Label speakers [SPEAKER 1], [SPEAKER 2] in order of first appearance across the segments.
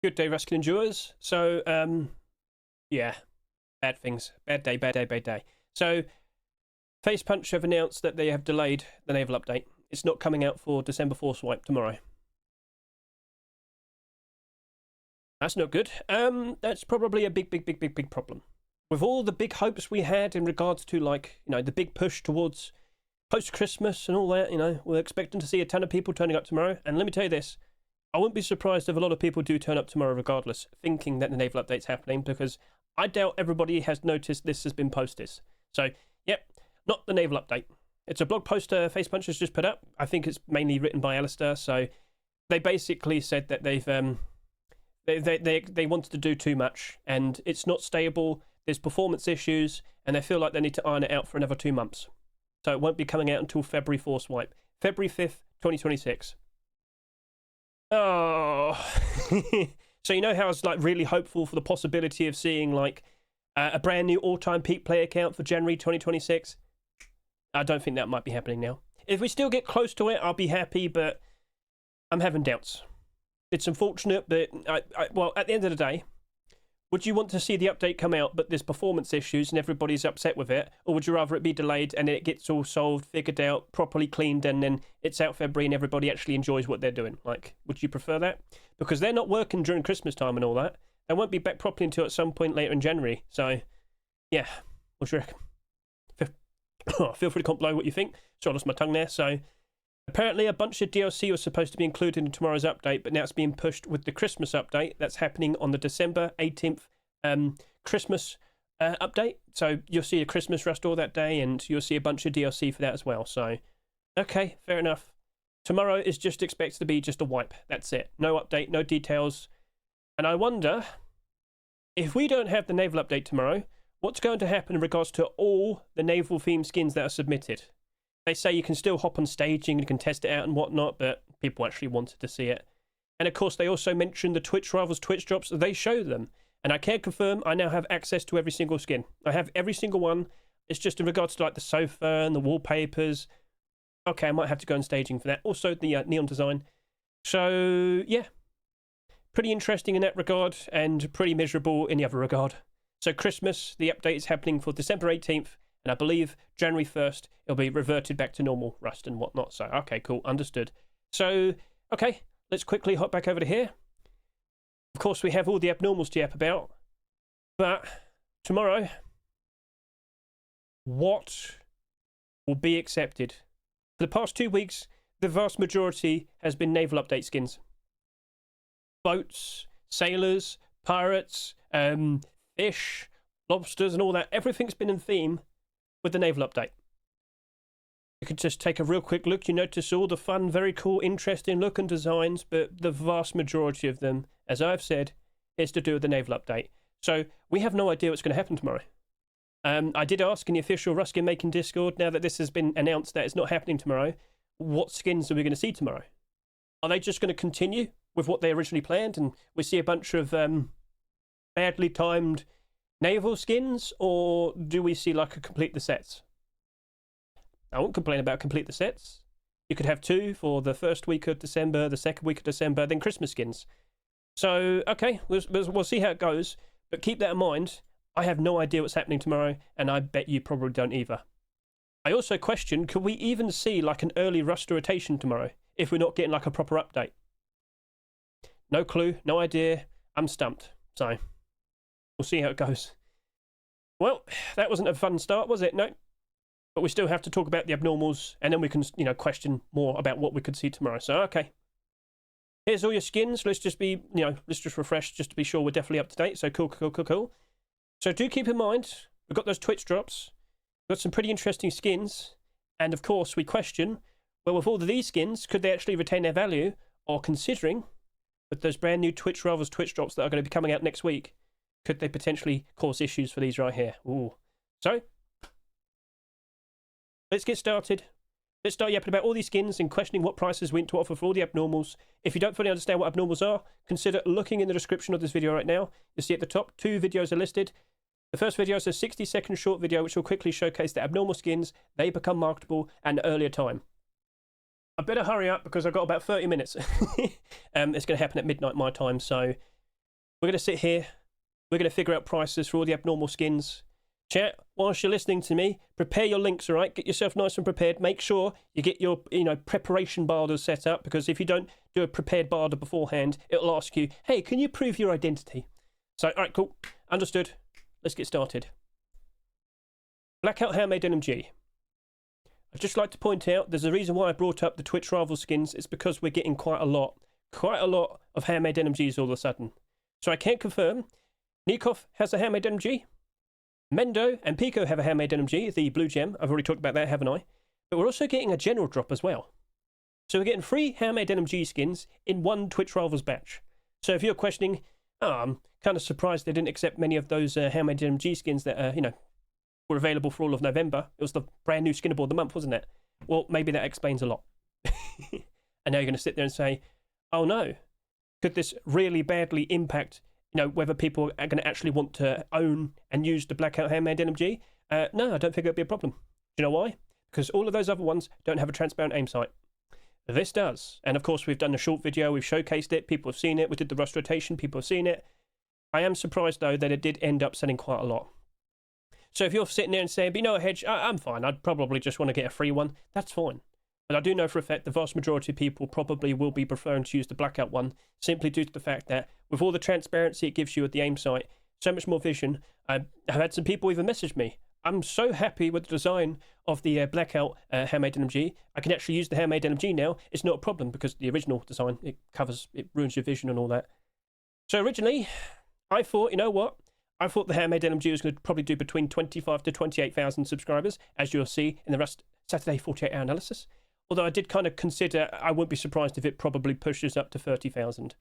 [SPEAKER 1] Good day, Ruskin Endurers. So, yeah, bad things. Bad day, bad day, bad day. So, Facepunch have announced that they have delayed the Naval update. It's not coming out for December 4th swipe tomorrow. That's not good. That's probably a big problem. With all the big hopes we had in regards to, like, you know, the big push towards post-Christmas and all that, you know, we're expecting to see a ton of people turning up tomorrow. And let me tell you this, I wouldn't be surprised if a lot of people do turn up tomorrow regardless, thinking that the Naval update's happening, because I doubt everybody has noticed this has been posted. So, yep, not the Naval update. It's a blog post Facepunch has just put up. I think it's mainly written by Alistair. So they basically said that they've they wanted to do too much, and it's not stable. There's performance issues, and they feel like they need to iron it out for another 2 months. So it won't be coming out until February 4th swipe, February 5th, 2026. Oh, so you know how I was like really hopeful for the possibility of seeing like a brand new all-time peak player count for January 2026? I don't think that might be happening now. If we still get close to it, I'll be happy, but I'm having doubts. It's unfortunate, but well, at the end of the day, would you want to see the update come out, but there's performance issues and everybody's upset with it? Or would you rather it be delayed and it gets all solved, figured out, properly cleaned, and then it's out February and everybody actually enjoys what they're doing? Like, would you prefer that? Because they're not working during Christmas time and all that. They won't be back properly until at some point later in January. So, yeah, what do you reckon? Feel free to comment below what you think. So I lost my tongue there. So, apparently a bunch of DLC was supposed to be included in tomorrow's update, but now it's being pushed with the Christmas update. That's happening on the December 18th Christmas update. So you'll see a Christmas Rust all that day, and you'll see a bunch of DLC for that as well. So, okay, fair enough. Tomorrow is just expected to be just a wipe. That's it. No update, no details. And I wonder, if we don't have the Naval update tomorrow, what's going to happen in regards to all the Naval themed skins that are submitted? They say you can still hop on staging and you can test it out and whatnot, but people actually wanted to see it. And of course, they also mentioned the Twitch Rivals Twitch drops. They show them. And I can confirm I now have access to every single skin. I have every single one. It's just in regards to like the sofa and the wallpapers. Okay, I might have to go on staging for that. Also, the neon design. So, yeah. Pretty interesting in that regard, and pretty miserable in the other regard. So Christmas, the update is happening for December 18th. And I believe January 1st, it'll be reverted back to normal Rust and whatnot. So, okay, cool, understood. So, okay, let's quickly hop back over to here. Of course, we have all the abnormals to yap about. But tomorrow, what will be accepted? For the past 2 weeks, the vast majority has been Naval update skins. Boats, sailors, pirates, fish, lobsters and all that. Everything's been in theme with the Naval update. You could just take a real quick look. You notice all the fun, very cool, interesting looking designs, but the vast majority of them, as I've said, is to do with the Naval update. So we have no idea what's going to happen tomorrow. I did ask in the official Ruskin Making Discord, now that this has been announced that it's not happening tomorrow, what skins are we going to see tomorrow? Are they just going to continue with what they originally planned and we see a bunch of badly timed Naval skins, or do we see like a complete the sets? I won't complain about complete the sets. You could have 2 for the first week of December, the second week of December, then Christmas skins. So, okay, we'll see how it goes, but keep that in mind. I have no idea what's happening tomorrow, and I bet you probably don't either. I also question, could we even see like an early Rust rotation tomorrow if we're not getting like a proper update? No clue, no idea. I'm stumped. So, we'll see how it goes. Well, that wasn't a fun start, was it? No. But we still have to talk about the abnormals, and then we can, you know, question more about what we could see tomorrow. So, okay. Here's all your skins. Let's just be, you know, let's just refresh just to be sure we're definitely up to date. So, cool. So, do keep in mind, we've got those Twitch drops. We've got some pretty interesting skins. And, of course, we question, well, with all of these skins, could they actually retain their value? Or considering, with those brand new Twitch Rivals Twitch drops that are going to be coming out next week, could they potentially cause issues for these right here? Ooh. So, let's get started. Let's start yapping about all these skins and questioning what prices we want to offer for all the abnormals. If you don't fully understand what abnormals are, consider looking in the description of this video right now. You'll see at the top 2 videos are listed. The first video is a 60-second short video which will quickly showcase the abnormal skins. They become marketable at an earlier time. I better hurry up because I've got about 30 minutes. It's going to happen at midnight my time, so We're going to sit here. We're going to figure out prices for all the abnormal skins. Chat, whilst you're listening to me, prepare your links, all right? Get yourself nice and prepared. Make sure you get your, preparation barders set up, because if you don't do a prepared barder beforehand, it'll ask you, hey, can you prove your identity? So, all right, cool. Understood. Let's get started. Blackout Handmade NMG. I'd just like to point out, there's a reason why I brought up the Twitch rival skins. It's because we're getting quite a lot of handmade NMGs all of a sudden. So I can't confirm. Nikov has a handmade NMG. Mendo and Pico have a handmade NMG, the blue gem. I've already talked about that, haven't I? But we're also getting a general drop as well. So we're getting 3 handmade NMG skins in 1 Twitch Rivals batch. So if you're questioning, I'm kind of surprised they didn't accept many of those handmade NMG skins that, were available for all of November. It was the brand new skin aboard the month, wasn't it? Well, maybe that explains a lot. And now you're going to sit there and say, oh no, could this really badly impact whether people are going to actually want to own and use the Blackout Handmade NMG? No, I don't think it'll be a problem. Do you know why? Because all of those other ones don't have a transparent aim sight. This does. And of course, we've done a short video, we've showcased it, people have seen it, we did the rust rotation, people have seen it. I am surprised, though, that it did end up selling quite a lot. So if you're sitting there and saying, but Hedge, I'm fine, I'd probably just want to get a free one, that's fine. But I do know for a fact the vast majority of people probably will be preferring to use the Blackout one, simply due to the fact that with all the transparency it gives you at the aim sight, so much more vision. I've had some people even message me, I'm so happy with the design of the Blackout Handmade NMG, I can actually use the Handmade NMG now. It's not a problem because the original design, it ruins your vision and all that. So originally, I thought, you know what? I thought the Handmade NMG was going to probably do between 25 to 28,000 subscribers, as you'll see in the Rust Saturday 48-hour analysis. Although I did kind of consider, I wouldn't be surprised if it probably pushes up to 30,000.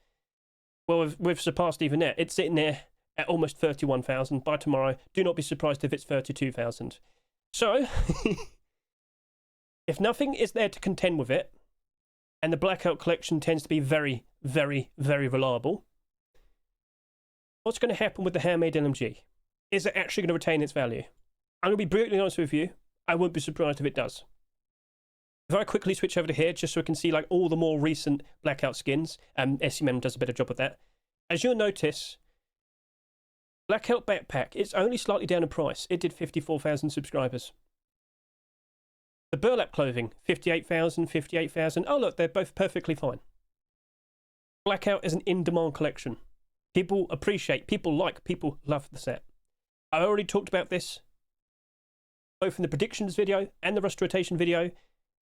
[SPEAKER 1] Well, we've surpassed even that. It's sitting there at almost 31,000 by tomorrow. Do not be surprised if it's 32,000. So, if nothing is there to contend with it, and the Blackout collection tends to be very, very, very reliable, what's going to happen with the Handmade NMG? Is it actually going to retain its value? I'm going to be brutally honest with you. I wouldn't be surprised if it does. If I quickly switch over to here, just so we can see like all the more recent Blackout skins, SMM does a better job of that. As you'll notice, Blackout Backpack, it's only slightly down in price. It did 54,000 subscribers. The Burlap Clothing, 58,000, 58,000. Oh look, they're both perfectly fine. Blackout is an in-demand collection. People appreciate, people like, people love the set. I already talked about this, both in the predictions video and the rust rotation video.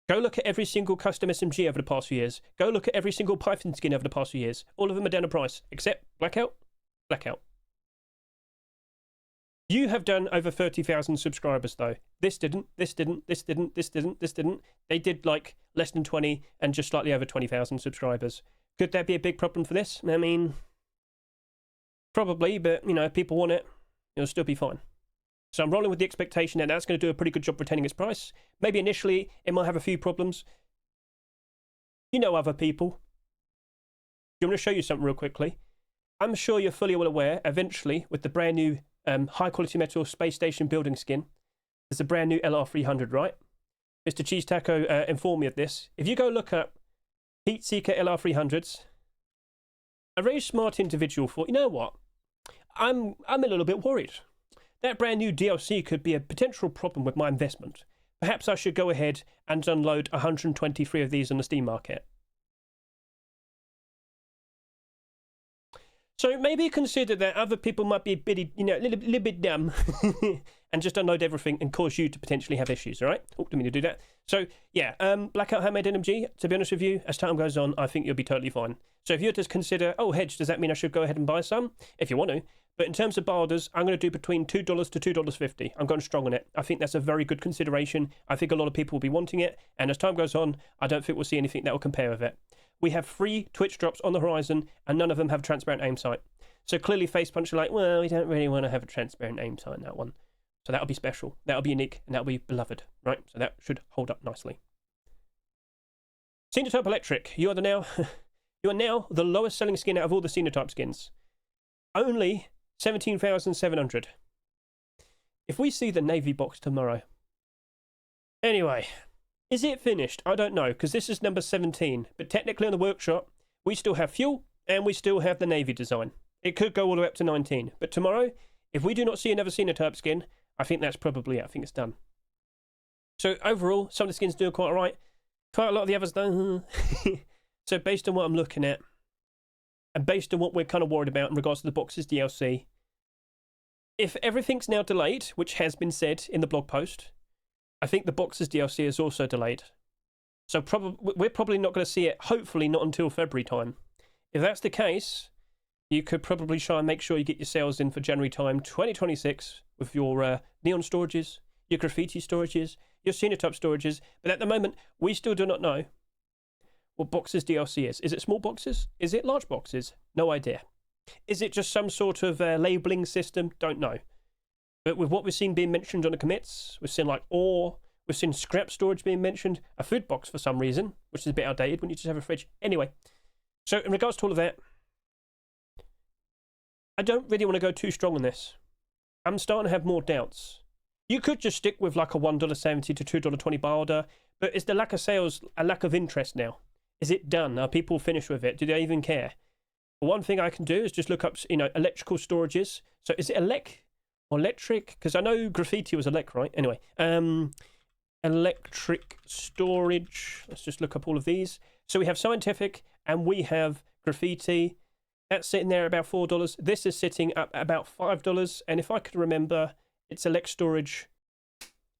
[SPEAKER 1] Go look at every single custom SMG over the past few years. Go look at every single Python skin over the past few years. All of them are down in price, except Blackout. Blackout. You have done over 30,000 subscribers, though. This didn't, this didn't, this didn't, this didn't, this didn't. They did, like, less than 20 and just slightly over 20,000 subscribers. Could that be a big problem for this? I mean, probably, but, if people want it, it'll still be fine. So I'm rolling with the expectation that that's going to do a pretty good job retaining its price. Maybe initially it might have a few problems. Other people. I'm going to show you something real quickly. I'm sure you're fully well aware, eventually, with the brand new high quality metal space station building skin, there's a brand new LR300, right? Mr. Cheese Taco informed me of this. If you go look up Heat Seeker LR300s, a very smart individual thought, you know what? I'm a little bit worried. That brand new DLC could be a potential problem with my investment. Perhaps I should go ahead and unload 123 of these on the Steam market. So maybe consider that other people might be a bit, a little bit dumb and just unload everything and cause you to potentially have issues, all right? Oh, didn't mean to do that. So, yeah, Blackout Handmade NMG, to be honest with you, as time goes on, I think you'll be totally fine. So if you're to consider, oh, Hedge, does that mean I should go ahead and buy some? If you want to. But in terms of barders, I'm going to do between $2 to $2.50. I'm going strong on it. I think that's a very good consideration. I think a lot of people will be wanting it. And as time goes on, I don't think we'll see anything that will compare with it. We have 3 Twitch drops on the horizon, and none of them have a transparent aim sight. So clearly Facepunch are like, well, we don't really want to have a transparent aim sight in that one. So that'll be special. That'll be unique, and that'll be beloved, right? So that should hold up nicely. Sinotype Electric, you are now the lowest selling skin out of all the Sinotype skins. Only 17,700. If we see the Navy box tomorrow. Anyway, is it finished? I don't know, because this is number 17. But technically on the workshop, we still have fuel, and we still have the Navy design. It could go all the way up to 19. But tomorrow, if we do not see another Sinotype skin, I think that's probably it. I think it's done. So overall, some of the skins do quite alright. Quite a lot of the others don't. So based on what I'm looking at, and based on what we're kind of worried about in regards to the boxes DLC, if everything's now delayed, which has been said in the blog post, I think the boxes DLC is also delayed. So we're probably not going to see it, hopefully not until February time. If that's the case, you could probably try and make sure you get your sales in for January time 2026 with your neon storages, your graffiti storages, your Sinotype storages. But at the moment, we still do not know what boxes DLC is. Is it small boxes? Is it large boxes? No idea. Is it just some sort of labeling system? Don't know. But with what we've seen being mentioned on the commits, we've seen like ore, we've seen scrap storage being mentioned, a food box for some reason, which is a bit outdated when you just have a fridge. Anyway, so in regards to all of that, I don't really want to go too strong on this. I'm starting to have more doubts. You could just stick with like a $1.70 to $2.20 buy order, but is the lack of sales a lack of interest now? Is it done? Are people finished with it? Do they even care? Well, one thing I can do is just look up, electrical storages. So is it elec or electric? Because I know graffiti was elec, right? Anyway, electric storage. Let's just look up all of these. So we have scientific and we have graffiti. That's sitting there about $4. This is sitting up about $5. And if I could remember, it's elec storage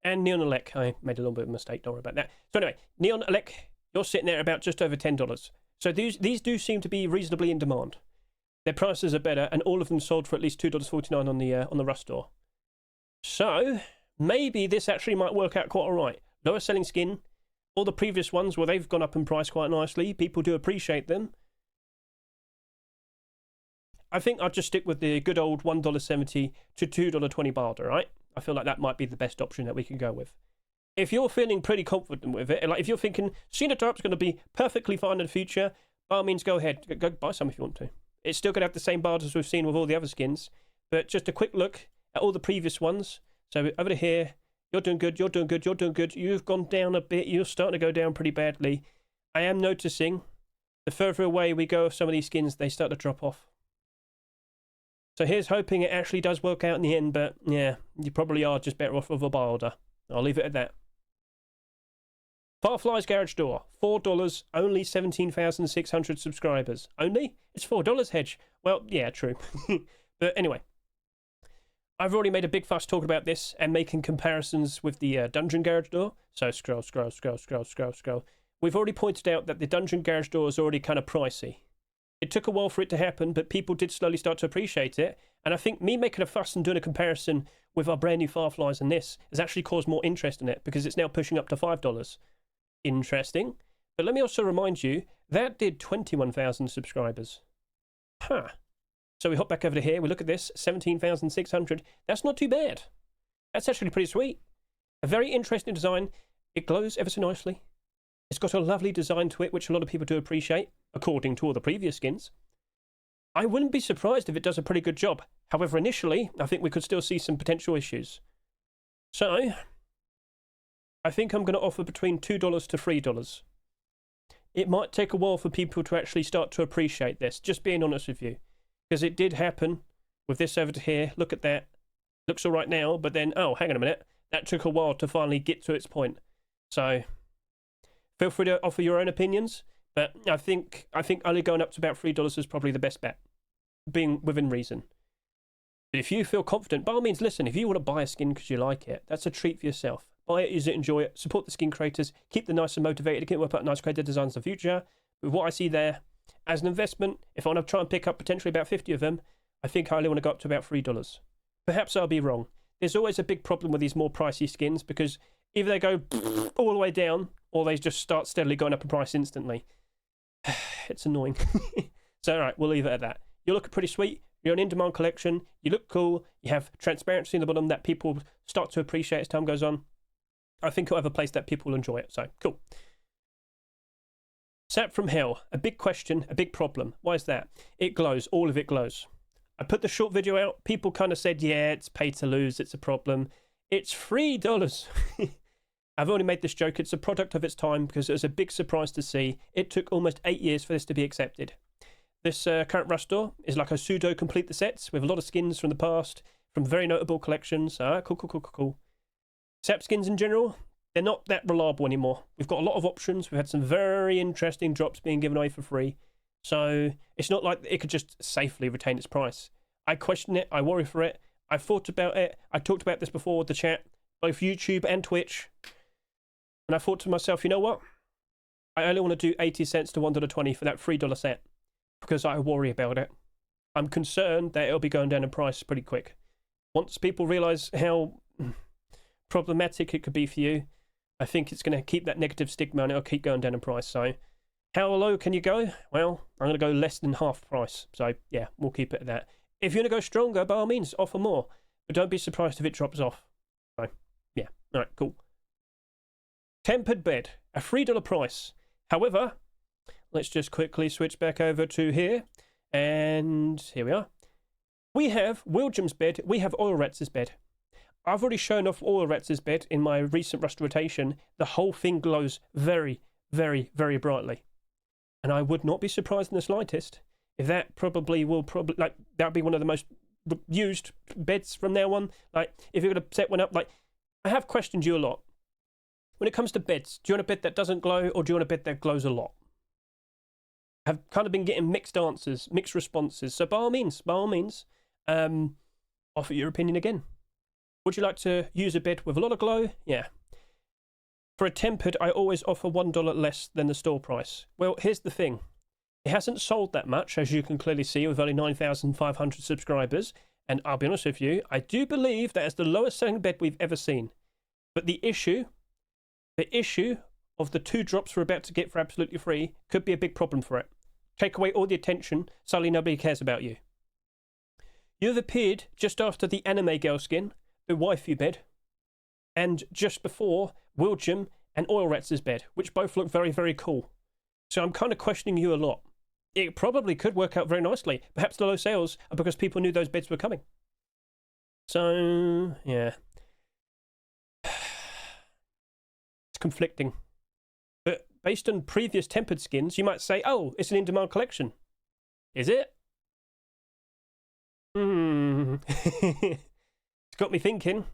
[SPEAKER 1] and neon elec. I made a little bit of a mistake. Don't worry about that. So anyway, neon elec, you're sitting there about just over $10. So these do seem to be reasonably in demand. Their prices are better, and all of them sold for at least $2.49 on the Rust store. So maybe this actually might work out quite all right. Lower selling skin. All the previous ones, well, they've gone up in price quite nicely. People do appreciate them. I think I'll just stick with the good old $1.70 to $2.20 barter, right? I feel like that might be the best option that we can go with. If you're feeling pretty confident with it, like if you're thinking Sinotype's going to be perfectly fine in the future, by all means go ahead. Go buy some if you want to. It's still going to have the same barters we've seen with all the other skins. But just a quick look at all the previous ones. So over to here, you're doing good, you're doing good, you're doing good. You've gone down a bit. You're starting to go down pretty badly. I am noticing the further away we go with some of these skins, they start to drop off. So here's hoping it actually does work out in the end. But yeah, you probably are just better off with a buy order. I'll leave it at that. Fireflies Garage Door, $4, only 17,600 subscribers. Only? It's $4, Hedge. Well, yeah, true. But anyway, I've already made a big fuss talking about this and making comparisons with the Dungeon Garage Door. So scroll. We've already pointed out that the Dungeon Garage Door is already kind of pricey. It took a while for it to happen, but people did slowly start to appreciate it. And I think me making a fuss and doing a comparison with our brand new Fireflies and this has actually caused more interest in it because it's now pushing up to $5. Interesting. But let me also remind you, that did 21,000 subscribers. Huh. So we hop back over to here, we look at this, 17,600. That's not too bad. That's actually pretty sweet. A very interesting design. It glows ever so nicely. It's got a lovely design to it, which a lot of people do appreciate, according to all the previous skins. I wouldn't be surprised if it does a pretty good job. However, initially, I think we could still see some potential issues. So I think I'm going to offer between $2 to $3. It might take a while for people to actually start to appreciate this, just being honest with you. Because it did happen with this over to here. Look at that. Looks all right now, but then, oh, hang on a minute. That took a while to finally get to its point. So feel free to offer your own opinions, but I think only going up to about $3 is probably the best bet, being within reason. But if you feel confident, by all means, listen, if you want to buy a skin because you like it, that's a treat for yourself. Buy it, use it, enjoy it, support the skin creators, keep them nice and motivated, keep them up nice creator designs in the future. With what I see there, as an investment, if I want to try and pick up potentially about 50 of them, I think I only want to go up to about $3. Perhaps I'll be wrong. There's always a big problem with these more pricey skins because either they go all the way down or they just start steadily going up in price instantly. It's annoying. So, all right, we'll leave it at that. You look pretty sweet. You're an in-demand collection. You look cool. You have transparency in the bottom that people start to appreciate as time goes on. I think you'll have a place that people will enjoy it. So, cool. SAP From Hell. A big question, a big problem. Why is that? It glows. All of it glows. I put the short video out. People kind of said, yeah, it's pay to lose. It's a problem. It's $3. I've only made this joke. It's a product of its time because it was a big surprise to see. It took almost 8 years for this to be accepted. This current rush store is like a pseudo complete the sets with a lot of skins from the past, from very notable collections. Cool. SAP skins in general, they're not that reliable anymore. We've got a lot of options. We've had some very interesting drops being given away for free. So it's not like it could just safely retain its price. I question it. I worry for it. I've thought about it. I talked about this before with the chat, both YouTube and Twitch. And I thought to myself, you know what? I only want to do 80 cents to $1.20 for that $3 set because I worry about it. I'm concerned that it'll be going down in price pretty quick. Once people realize how problematic it could be for you, I think it's going to keep that negative stigma and it'll keep going down in price. So how low can you go? Well, I'm going to go less than half price. So yeah, we'll keep it at that. If you want to go stronger, by all means, offer more. But don't be surprised if it drops off. So yeah, all right, cool. Tempered bed, a $3 price. However, let's just quickly switch back over to here. And here we are. We have William's bed. We have Oil Ratz's bed. I've already shown off Oil Ratz's bed in my recent rust rotation. The whole thing glows very, very, very brightly. And I would not be surprised in the slightest if that that'd be one of the most used beds from now on. Like, if you're going to set one up, like, I have questioned you a lot. When it comes to beds, do you want a bed that doesn't glow or do you want a bed that glows a lot? I've kind of been getting mixed answers, mixed responses. So by all means, offer your opinion again. Would you like to use a bed with a lot of glow? Yeah. For a tempered, I always offer $1 less than the store price. Well, here's the thing. It hasn't sold that much, as you can clearly see, with only 9,500 subscribers. And I'll be honest with you, I do believe that is the lowest selling bed we've ever seen. But the issue of the 2 drops we're about to get for absolutely free could be a big problem for it. Take away all the attention, suddenly nobody cares about you. You have appeared just after the anime girl skin, the waifu bed, and just before William and Oil Ratz's bed, which both look very, very cool. So I'm kind of questioning you a lot. It probably could work out very nicely. Perhaps the low sales are because people knew those beds were coming. So, yeah. It's conflicting. But based on previous tempered skins, you might say, oh, it's an in-demand collection. Is it? It's got me thinking.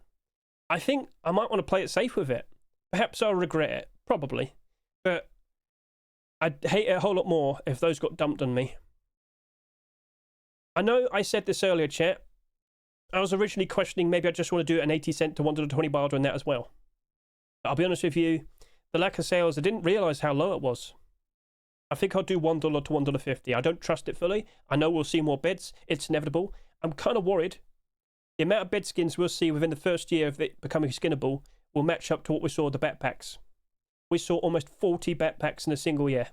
[SPEAKER 1] I think I might want to play it safe with it. Perhaps I'll regret it. Probably. But I'd hate it a whole lot more if those got dumped on me. I know I said this earlier, chat. I was originally questioning maybe I just want to do an 80 cent to $1.20 barter on that as well. But I'll be honest with you, the lack of sales, I didn't realise how low it was. I think I'll do $1 to $1.50. I don't trust it fully. I know we'll see more beds. It's inevitable. I'm kind of worried. The amount of bed skins we'll see within the first year of it becoming skinnable will match up to what we saw with the backpacks. We saw almost 40 backpacks in a single year.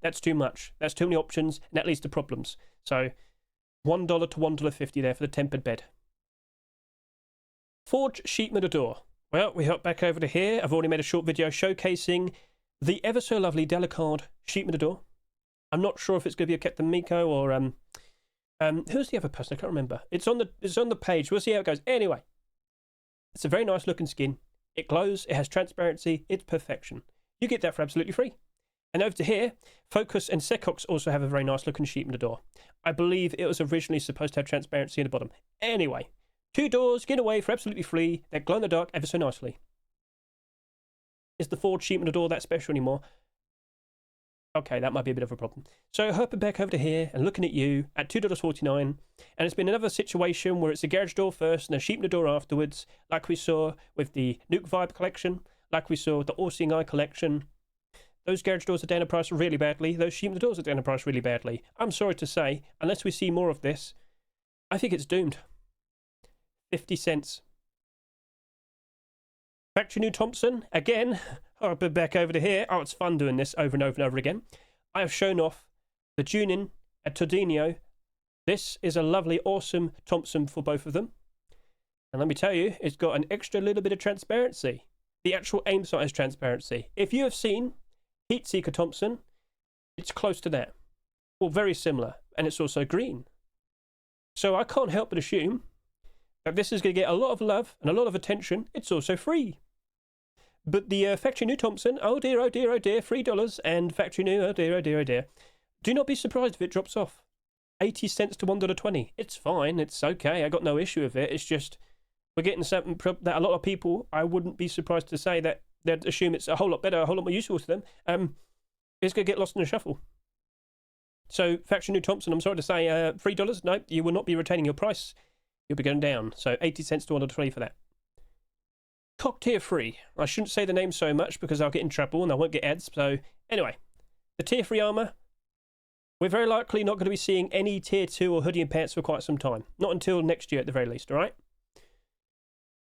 [SPEAKER 1] That's too much. That's too many options, and that leads to problems. So, $1 to $1.50 there for the tempered bed. Forge sheet metal door. Well, we hop back over to here. I've already made a short video showcasing the ever so lovely Delicard sheet metal door. I'm not sure if it's going to be a Captain Miko or who's the other person? I can't remember. It's on the page. We'll see how it goes. Anyway, it's a very nice looking skin. It glows. It has transparency. It's perfection. You get that for absolutely free. And over to here, Focus and Secox also have a very nice looking sheet metal door. I believe it was originally supposed to have transparency in the bottom. Anyway, 2 doors, get away for absolutely free. They glow in the dark ever so nicely. Is the Forge sheet metal door that special anymore? Okay, that might be a bit of a problem. So hopping back over to here and looking at you at $2.49, and it's been another situation where it's a garage door first and a sheet metal door afterwards, like we saw with the Nuke Vibe collection, like we saw with the All Seeing Eye collection. Those garage doors are down in price really badly. Those sheet metal doors are down in price really badly. I'm sorry to say, unless we see more of this, I think it's doomed. 50 cents. Factory new Thompson, again, I'll be back over to here. Oh, it's fun doing this over and over and over again. I have shown off the Junin at Tordino. This is a lovely, awesome Thompson for both of them. And let me tell you, it's got an extra little bit of transparency. The actual aim sight has transparency. If you have seen Heatseeker Thompson, it's close to that. Well, very similar. And it's also green. So I can't help but assume that this is going to get a lot of love and a lot of attention. It's also free. But the factory new Thompson, oh dear, $3, and factory new, oh dear. Do not be surprised if it drops off. 80 cents to $1.20. It's fine. It's okay. I got no issue with it. It's just we're getting something that a lot of people, I wouldn't be surprised to say that they'd assume it's a whole lot better, a whole lot more useful to them. It's going to get lost in the shuffle. So, Faction New Thompson, I'm sorry to say, $3. No, you will not be retaining your price. You'll be going down. So, 80 cents to $1.20 for that. Cock Tier 3. I shouldn't say the name so much because I'll get in trouble and I won't get ads. So, anyway, the Tier 3 armor. We're very likely not going to be seeing any Tier 2 or hoodie and pants for quite some time. Not until next year at the very least, alright?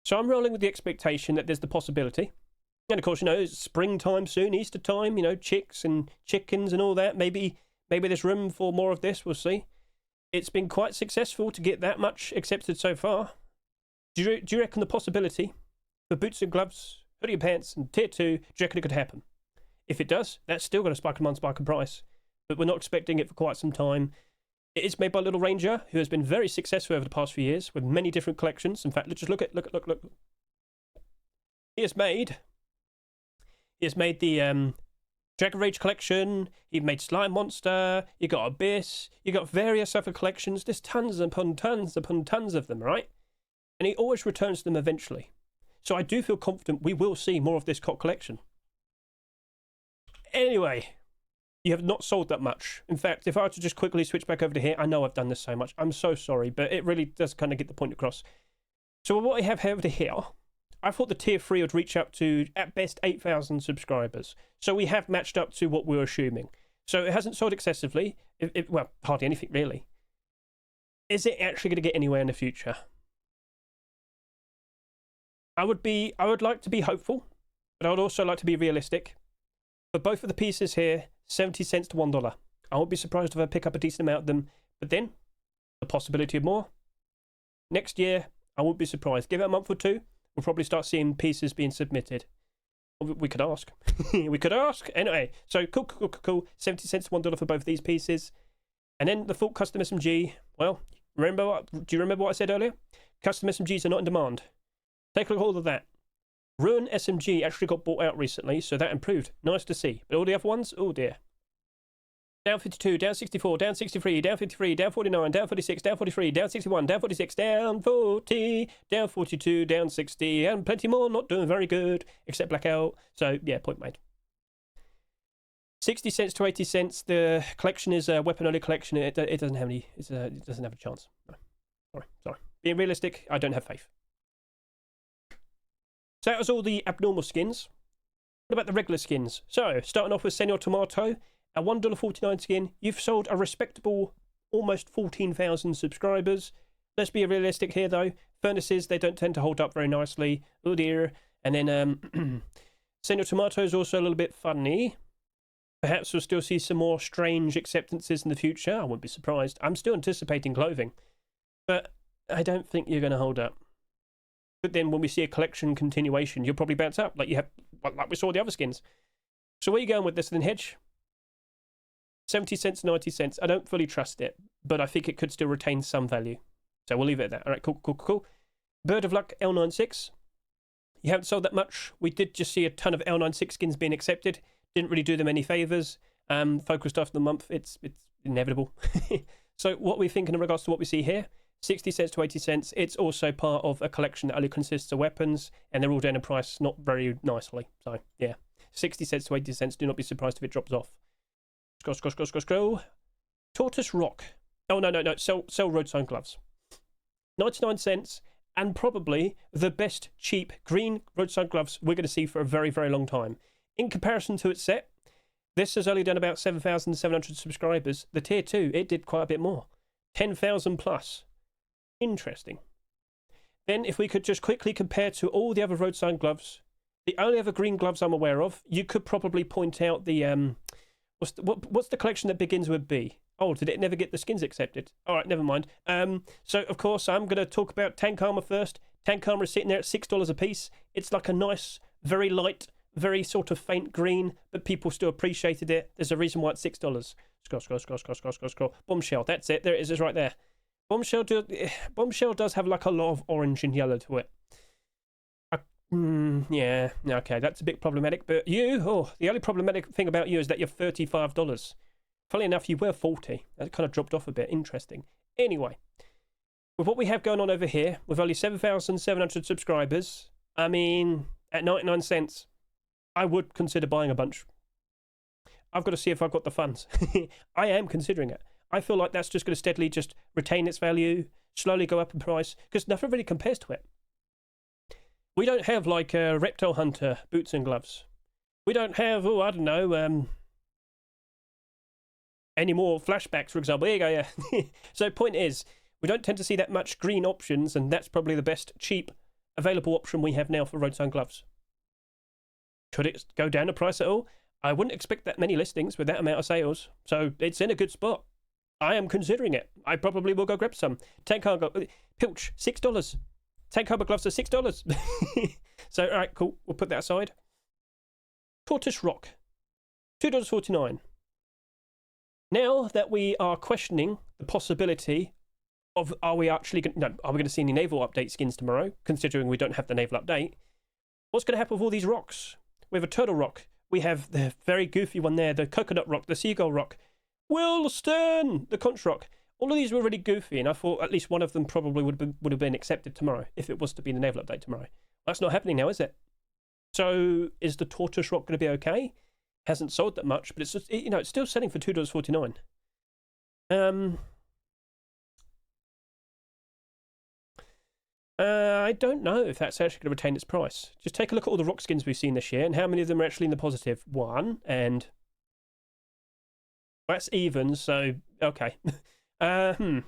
[SPEAKER 1] So I'm rolling with the expectation that there's the possibility. And of course, you know, it's springtime soon, Easter time, you know, chicks and chickens and all that. Maybe there's room for more of this, we'll see. It's been quite successful to get that much accepted so far. Do you reckon the possibility for boots and gloves, hoodie and pants and Tier 2, do you reckon it could happen? If it does, that's still going to spike in price. But we're not expecting it for quite some time. It is made by Little Ranger, who has been very successful over the past few years with many different collections. In fact, let's just look. He has made the Dragon Rage collection. He made Slime Monster. You got Abyss. You got various other collections. There's tons upon tons upon tons of them, right? And he always returns to them eventually. So I do feel confident we will see more of this COT collection. Anyway, you have not sold that much. In fact, if I were to just quickly switch back over to here, I know I've done this so much. I'm so sorry, but it really does kind of get the point across. So what I have over here, I thought the Tier 3 would reach up to, at best, 8,000 subscribers. So we have matched up to what we were assuming. So it hasn't sold excessively. Well, hardly anything, really. Is it actually going to get anywhere in the future? I would like to be hopeful, but I would also like to be realistic. For both of the pieces here, 70 cents to $1. I won't be surprised if I pick up a decent amount of them. But then, the possibility of more. Next year, I won't be surprised. Give it a month or two, we'll probably start seeing pieces being submitted. We could ask. We could ask. Anyway, so cool. 70 cents to $1 for both of these pieces. And then the full Custom SMG. Well, do you remember what I said earlier? Custom SMGs are not in demand. Take a look at all of that. Ruin SMG actually got bought out recently, so that improved. Nice to see. But all the other ones, oh dear. Down 52, down 64, down 63, down 53, down 49, down 46, down 43, down 61, down 46, down 40, down 42, down 60, and plenty more not doing very good, except Blackout. So, yeah, point made. 60 cents to 80 cents. The collection is a weapon-only collection. It doesn't have any, it doesn't have a chance. No. Sorry. Being realistic, I don't have faith. So that was all the abnormal skins. What about the regular skins? So, starting off with Senor Tomato, a $1.49 skin. You've sold a respectable almost 14,000 subscribers. Let's be realistic here, though. Furnaces, they don't tend to hold up very nicely. Oh dear. And then Senor Tomato is also a little bit funny. Perhaps we'll still see some more strange acceptances in the future. I wouldn't be surprised. I'm still anticipating clothing. But I don't think you're going to hold up. But then when we see a collection continuation, you'll probably bounce up like we saw the other skins. So where are you going with this then, Hedge? 70 cents, 90 cents. I don't fully trust it, but I think it could still retain some value. So we'll leave it at that. All right, cool. Bird of Luck L96. You haven't sold that much. We did just see a ton of L96 skins being accepted. Didn't really do them any favours. Focused after the month. It's inevitable. So what we're thinking in regards to what we see here, 60 cents to 80 cents. It's also part of a collection that only consists of weapons, and they're all down in price not very nicely. So, yeah. 60 cents to 80 cents. Do not be surprised if it drops off. Scroll. Tortoise Rock. Oh, no. Sell road sign gloves. 99 cents, and probably the best cheap green road sign gloves we're going to see for a very, very long time. In comparison to its set, this has only done about 7,700 subscribers. The Tier 2, it did quite a bit more. 10,000 plus. Interesting. Then if we could just quickly compare to all the other road sign gloves, the only other green gloves I'm aware of, you could probably point out the what's the collection that begins with B? Oh, did it never get the skins accepted? All right, never mind. So of course I'm going to talk about Tank Armor first. Tank Armor is sitting there at $6 a piece. It's like a nice, very light, very sort of faint green, but people still appreciated it. There's a reason why it's $6. Scroll. Bombshell. That's it. There it is. It's right there. Bombshell does have like a lot of orange and yellow to it. Yeah, okay, that's a bit problematic. But the only problematic thing about you is that you're $35. Funnily enough, you were 40. That kind of dropped off a bit. Interesting. Anyway, with what we have going on over here, with only 7,700 subscribers, I mean, at 99 cents, I would consider buying a bunch. I've got to see if I've got the funds. I am considering it. I feel like that's just going to steadily just retain its value, slowly go up in price, because nothing really compares to it. We don't have, like, a Reptile Hunter boots and gloves. We don't have, oh, I don't know, any more flashbacks, for example. There you go, yeah. So point is, we don't tend to see that much green options, and that's probably the best cheap available option we have now for roadside gloves. Could it go down the price at all? I wouldn't expect that many listings with that amount of sales, so it's in a good spot. I am considering it. I probably will go grab some. Tank cargo, Pilch, $6. Tank cargo gloves are $6. So, all right, cool. We'll put that aside. Tortoise Rock, $2.49. Now that we are questioning the possibility of, are we going to see any naval update skins tomorrow, considering we don't have the naval update, what's going to happen with all these rocks? We have a turtle rock. We have the very goofy one there, the coconut rock, the seagull rock, Wilston, the conch rock. All of these were really goofy, and I thought at least one of them probably would have been accepted tomorrow if it was to be the naval update tomorrow. That's not happening now, is it? So is the tortoise rock going to be okay? Hasn't sold that much, but it's just, it's still selling for $2.49. I don't know if that's actually going to retain its price. Just take a look at all the rock skins we've seen this year and how many of them are actually in the positive. One, and that's even, so okay. Down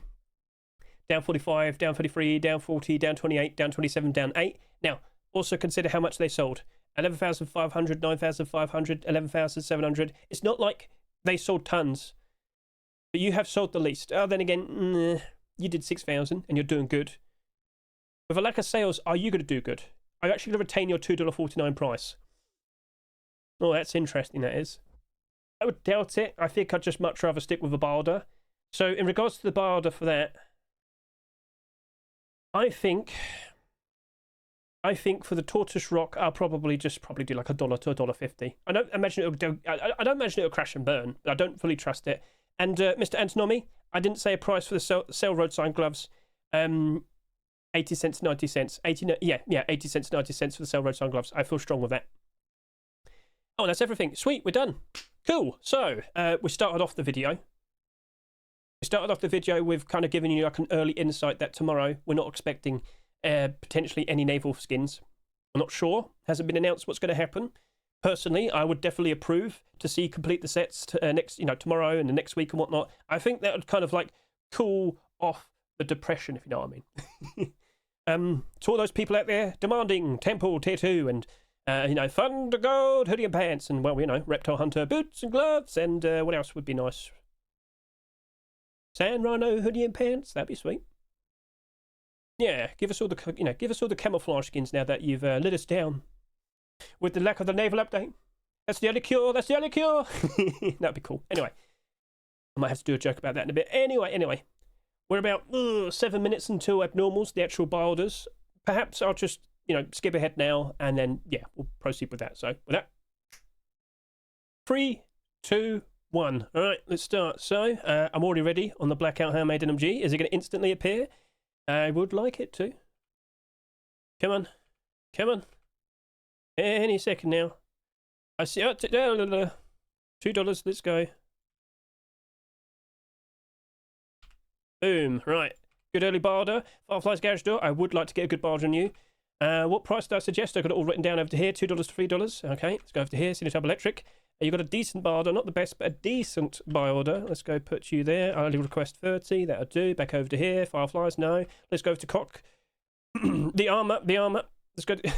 [SPEAKER 1] 45, down 33, down 40, down 28, down 27, down 8. Now, also consider how much they sold. 11,500, 9,500, 11,700. It's not like they sold tons, but you have sold the least. Oh, then again, you did 6,000 and you're doing good. With a lack of sales, are you going to do good? Are you actually going to retain your $2.49 price? Oh, that's interesting, that is. I would doubt it. I think I'd just much rather stick with a barder. So, in regards to the barder for that, I think for the tortoise rock, I'll probably do like $1 to $1.50. I don't imagine it'll crash and burn, but I don't fully trust it. And Mr. Antonomy, I didn't say a price for the sale roadside gloves. 80 cents, 90 cents. 80 cents, 90 cents for the sale roadside gloves. I feel strong with that. Oh, that's everything. Sweet, we're done. Cool. So, we started off the video. With kind of giving you like an early insight that tomorrow we're not expecting potentially any naval skins. I'm not sure. Hasn't been announced what's going to happen. Personally, I would definitely approve to see complete the sets tomorrow and the next week and whatnot. I think that would kind of like cool off the depression, if you know what I mean. To all those people out there demanding Temple Tier 2 and Thunder Gold hoodie and pants and, well, Reptile Hunter boots and gloves and what else would be nice? Sand Rhino hoodie and pants, that'd be sweet. Yeah, give us all the camouflage skins now that you've let us down with the lack of the naval update. That's the only cure. That'd be cool. Anyway, I might have to do a joke about that in a bit. Anyway, we're about 7 minutes until abnormals, the actual bilders. Perhaps I'll just skip ahead now and then we'll proceed with that. So with that, 3, 2, 1. All right, let's start. So I'm already ready on the Blackout HMLMG. Is it going to instantly appear? I would like it to. Come on. Any second now. I see. $2. Let's go. Boom. Right. Good early barter. Fireflies garage door. I would like to get a good barter on you. What price do I suggest? I've got it all written down over to here. $2 to $3. Okay. Let's go over to here. Sinotype electric. You've got a decent barter, not the best, but a decent buy order. Let's go put you there. I'll request 30. That'll do. Back over to here. Fireflies, no. Let's go over to cock. the armor. Let's go to...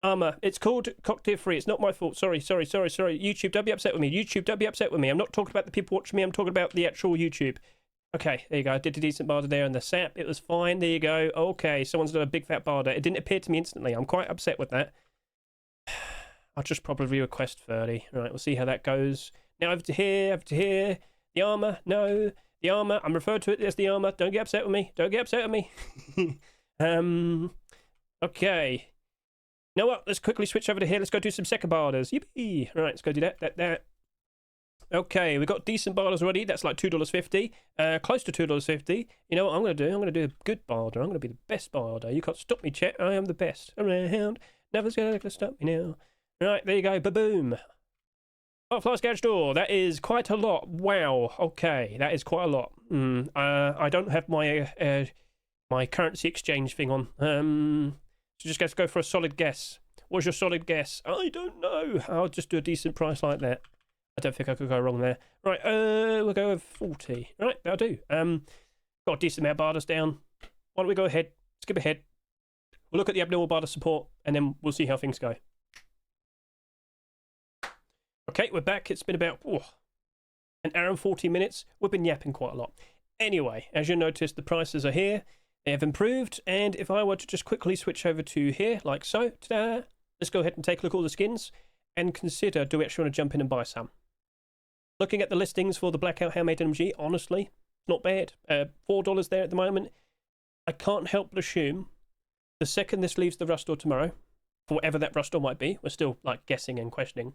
[SPEAKER 1] armor. It's called cock tier 3. It's not my fault. Sorry. YouTube, don't be upset with me. I'm not talking about the people watching me. I'm talking about the actual YouTube. Okay, there you go. I did a decent barter there on the SAP. It was fine. There you go. Okay, someone's done a big fat barter. It didn't appear to me instantly. I'm quite upset with that. I'll just probably request 30. Right, we'll see how that goes. Now over to here. The armor, no. The armor, I'm referred to it as the armor. Don't get upset with me. Okay. You know what? Let's quickly switch over to here. Let's go do some second barters. Yippee. All right, let's go do that. Okay, we got decent barders already. That's like $2.50, close to $2.50. You know what I'm going to do? I'm going to do a good barder. I'm going to be the best barder. You can't stop me, Chet. I am the best around. Nothing's going to stop me now. Right, there you go. Ba-boom. Fireflies Garage Door. That is quite a lot. Wow. Okay, that is quite a lot. I don't have my my currency exchange thing on. So just go for a solid guess. What's your solid guess? I don't know. I'll just do a decent price like that. I don't think I could go wrong there. Right, we'll go with 40. Right, that'll do. Got a decent amount of barders down. Why don't we go ahead, skip ahead. We'll look at the abnormal barter support, and then we'll see how things go. Okay, we're back. It's been about an hour and 40 minutes. We've been yapping quite a lot. Anyway, as you notice, the prices are here. They have improved, and if I were to just quickly switch over to here, like so, ta-da, let's go ahead and take a look at all the skins and consider, do we actually want to jump in and buy some? Looking at the listings for the Blackout HMLMG, honestly, not bad. $4 there at the moment. I can't help but assume the second this leaves the rust store tomorrow, for whatever that rust store might be, we're still like guessing and questioning,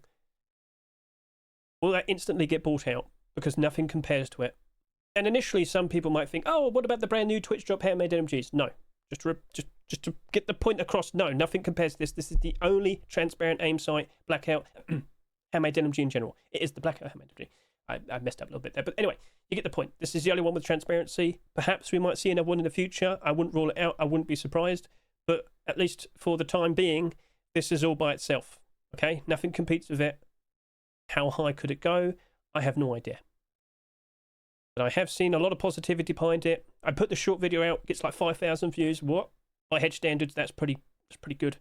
[SPEAKER 1] will that instantly get bought out because nothing compares to it? And initially, some people might think, oh, what about the brand new Twitch drop handmade NMGs? No, just to get the point across, no, nothing compares to this. This is the only transparent aim sight Blackout handmade NMG in general. It is the Blackout handmade NMG. I messed up a little bit there, but anyway, you get the point. This is the only one with transparency. Perhaps we might see another one in the future. I wouldn't rule it out. I wouldn't be surprised. But at least for the time being, this is all by itself. Okay, nothing competes with it. How high could it go? I have no idea. But I have seen a lot of positivity behind it. I put the short video out, gets like 5,000 views. What? By Hedge standards, that's pretty good.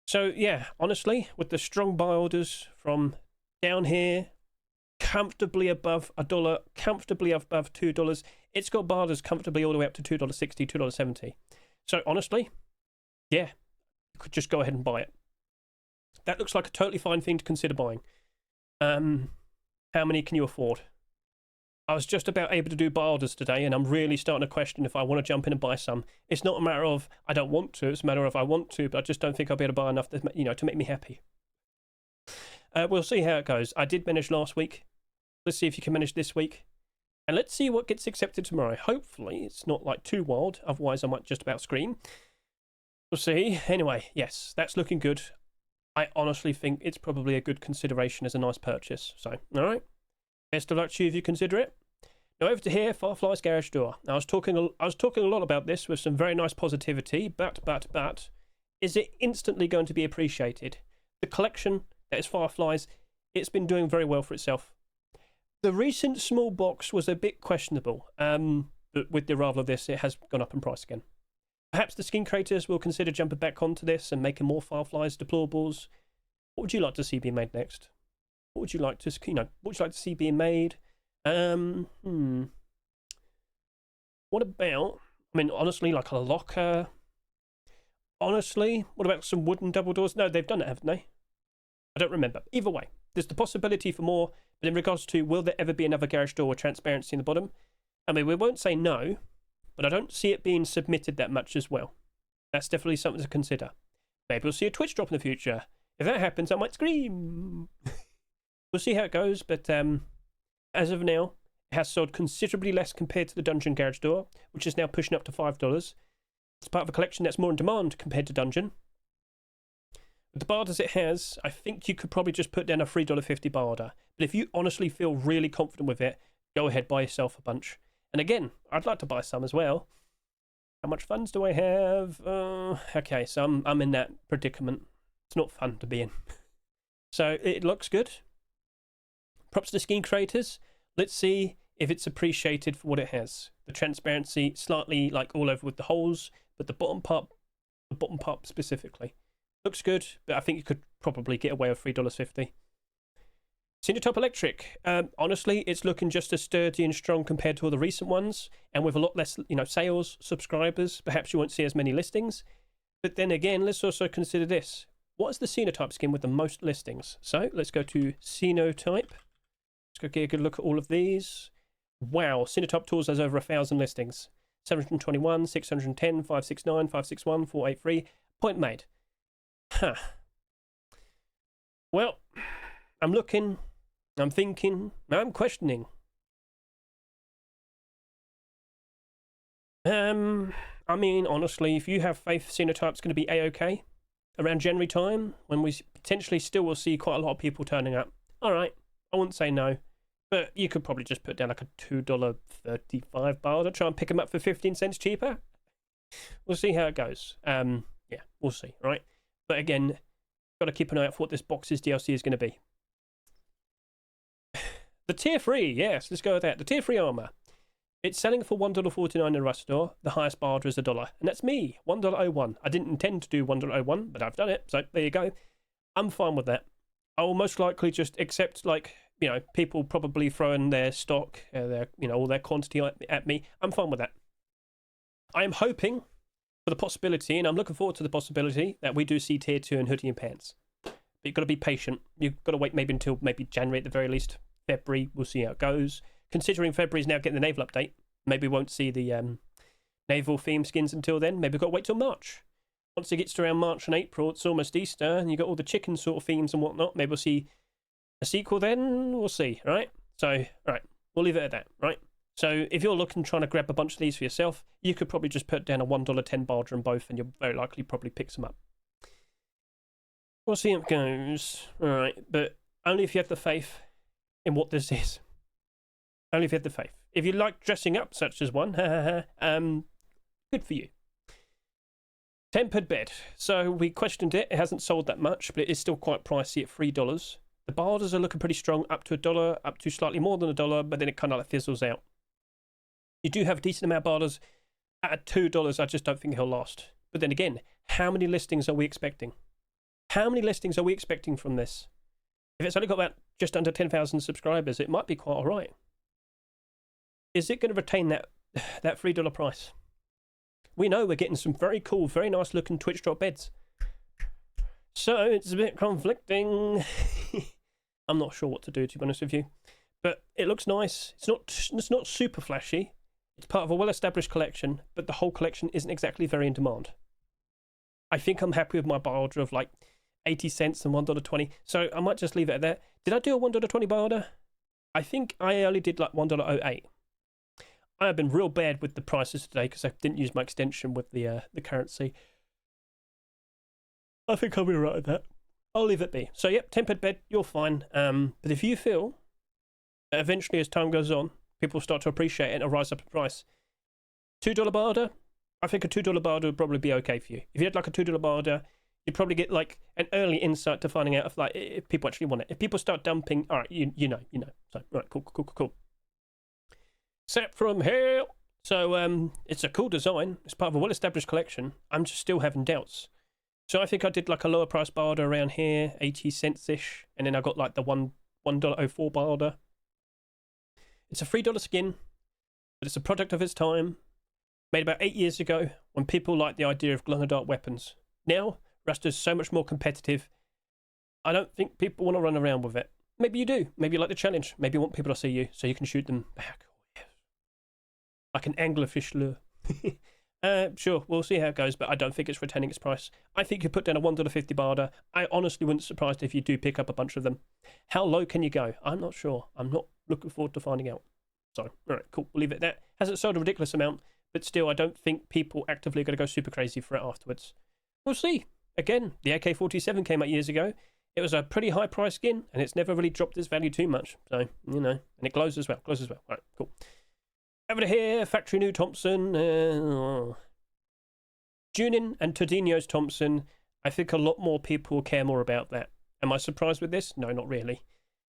[SPEAKER 1] So yeah, honestly, with the strong buy orders from down here, comfortably above $1, comfortably above $2, it's got barders comfortably all the way up to $2.60, $2.70. So honestly, yeah, you could just go ahead and buy it. That looks like a totally fine thing to consider buying. How many can you afford? I was just about able to do buy orders today, and I'm really starting to question if I want to jump in and buy some. It's not a matter of I don't want to, it's a matter of I want to, but I just don't think I'll be able to buy enough to, to make me happy. We'll see how it goes. I did manage last week. Let's see if you can manage this week. And let's see what gets accepted tomorrow. Hopefully it's not like too wild, otherwise I might just about scream. We'll see. Anyway, yes, that's looking good. I honestly think it's probably a good consideration as a nice purchase. So, all right. Best of luck to you if you consider it. Now over to here, Fireflies Garage Door. Now, I was talking a lot about this with some very nice positivity, but, is it instantly going to be appreciated? The collection that is Fireflies, it's been doing very well for itself. The recent small box was a bit questionable, but with the arrival of this, it has gone up in price again. Perhaps the skin creators will consider jumping back onto this and making more Fireflies deplorables. What would you like to see being made next? What would you like to, what would you like to see being made? What about, honestly, like a locker? Honestly, what about some wooden double doors? No, they've done it, haven't they? I don't remember. Either way, there's the possibility for more, but in regards to will there ever be another garage door with transparency in the bottom? We won't say no, but I don't see it being submitted that much as well. That's definitely something to consider. Maybe we'll see a Twitch drop in the future. If that happens, I might scream. We'll see how it goes, but as of now, it has sold considerably less compared to the Dungeon Garage Door, which is now pushing up to $5. It's part of a collection that's more in demand compared to Dungeon. With the barders it has, I think you could probably just put down a $3.50 barder. But if you honestly feel really confident with it, go ahead, buy yourself a bunch. And again, I'd like to buy some as well. How much funds do I have? Okay, so I'm in that predicament. It's not fun to be in. So it looks good. Props to skin creators. Let's see if it's appreciated for what it has. The transparency slightly like all over with the holes, but the bottom part specifically. Looks good, but I think you could probably get away with $3.50. Sinotype Electric. Honestly, it's looking just as sturdy and strong compared to all the recent ones, and with a lot less, sales, subscribers. Perhaps you won't see as many listings. But then again, let's also consider this. What is the Sinotype skin with the most listings? So let's go to Sinotype. Let's go get a good look at all of these. Wow, Sinotype Tools has over 1,000 listings. 721, 610, 569, 561, 483. Point made. Huh. Well, I'm looking I'm thinking, I'm questioning. I mean, honestly, if you have faith Sinotype's going to be a-okay around January time, when we potentially still will see quite a lot of people turning up, all right, I wouldn't say no, but you could probably just put down like a $2.35 bar to try and pick them up for 15 cents cheaper. We'll see how it goes. Yeah, we'll see, right? But again, got to keep an eye out for what this box's DLC is going to be. The tier 3, yes, let's go with that. The tier 3 armor. It's selling for $1.49 in the Rust store. The highest bar order is $1. And that's me, $1.01. I didn't intend to do $1.01, but I've done it. So there you go. I'm fine with that. I will most likely just accept, like, you know, people probably throwing their stock, their, you know, all their quantity at me. I'm fine with that. I am hoping for the possibility, and I'm looking forward to the possibility, that we do see tier 2 and hoodie and pants. But you've got to be patient. You've got to wait maybe until maybe January at the very least. February, we'll see how it goes. Considering February's now getting the Naval update, maybe we won't see the Naval theme skins until then. Maybe we've got to wait till March. Once it gets to around March and April, it's almost Easter, and you've got all the chicken sort of themes and whatnot. Maybe we'll see a sequel then. We'll see, right? So, right, we'll leave it at that, right? So, if you're looking, trying to grab a bunch of these for yourself, you could probably just put down a $1.10 barter on both, and you'll very likely probably pick some up. We'll see how it goes. All right, but only if you have the faith in what this is. Only if you have the faith. If you like dressing up, such as one, good for you. Tempered bed. So we questioned it. It hasn't sold that much, but it is still quite pricey at $3. The bar orders are looking pretty strong, up to $1, up to slightly more than $1, but then it kind of like fizzles out. You do have a decent amount of bar orders at $2. I just don't think he'll last. But then again, how many listings are we expecting? How many listings are we expecting from this? If it's only got about just under 10,000 subscribers, it might be quite all right. Is it going to retain that $3 price? We know we're getting some very cool, very nice looking Twitch drop beds. So it's a bit conflicting. I'm not sure what to do, to be honest with you. But it looks nice. It's not super flashy. It's part of a well-established collection, but the whole collection isn't exactly very in demand. I think I'm happy with my bar order of like 80 cents and $1.20. So I might just leave it at that. Did I do a $1.20 bar order? I think I only did like $1.08. I have been real bad with the prices today because I didn't use my extension with the currency. I think I'll be right at that. I'll leave it be. So yep, tempered bed, you're fine. But if you feel that eventually as time goes on, people start to appreciate it and it'll rise up in price. $2 bar order, I think a $2 bar order would probably be okay for you. If you had like a $2 bar order, you'd probably get like an early insight to finding out if people actually want it. If people start dumping, all right, you know. So right, cool. SAP From Hell. So it's a cool design. It's part of a well-established collection. I'm just still having doubts. So I think I did like a lower price bar order around here, 80 cents ish, and then I got like the $1.04 bar order. It's a $3 skin, but it's a product of its time. Made about 8 years ago, when people liked the idea of glow-in-the-dark weapons. Now, Rust is so much more competitive. I don't think people want to run around with it. Maybe you do. Maybe you like the challenge. Maybe you want people to see you so you can shoot them back. Like an anglerfish lure. Sure, we'll see how it goes, but I don't think it's retaining its price. I think you put down a $1.50 bar order. I honestly wouldn't be surprised if you do pick up a bunch of them. How low can you go? I'm not sure. I'm not looking forward to finding out. So, alright, cool. We'll leave it at that. Hasn't sold a ridiculous amount, but still, I don't think people actively are going to go super crazy for it afterwards. We'll see. Again, the AK-47 came out years ago. It was a pretty high price skin, and it's never really dropped its value too much. So, you know, and it glows as well. Alright, cool. Over here, factory new Thompson. Junin and Todinho's Thompson. I think a lot more people care more about that. Am I surprised with this? No, not really.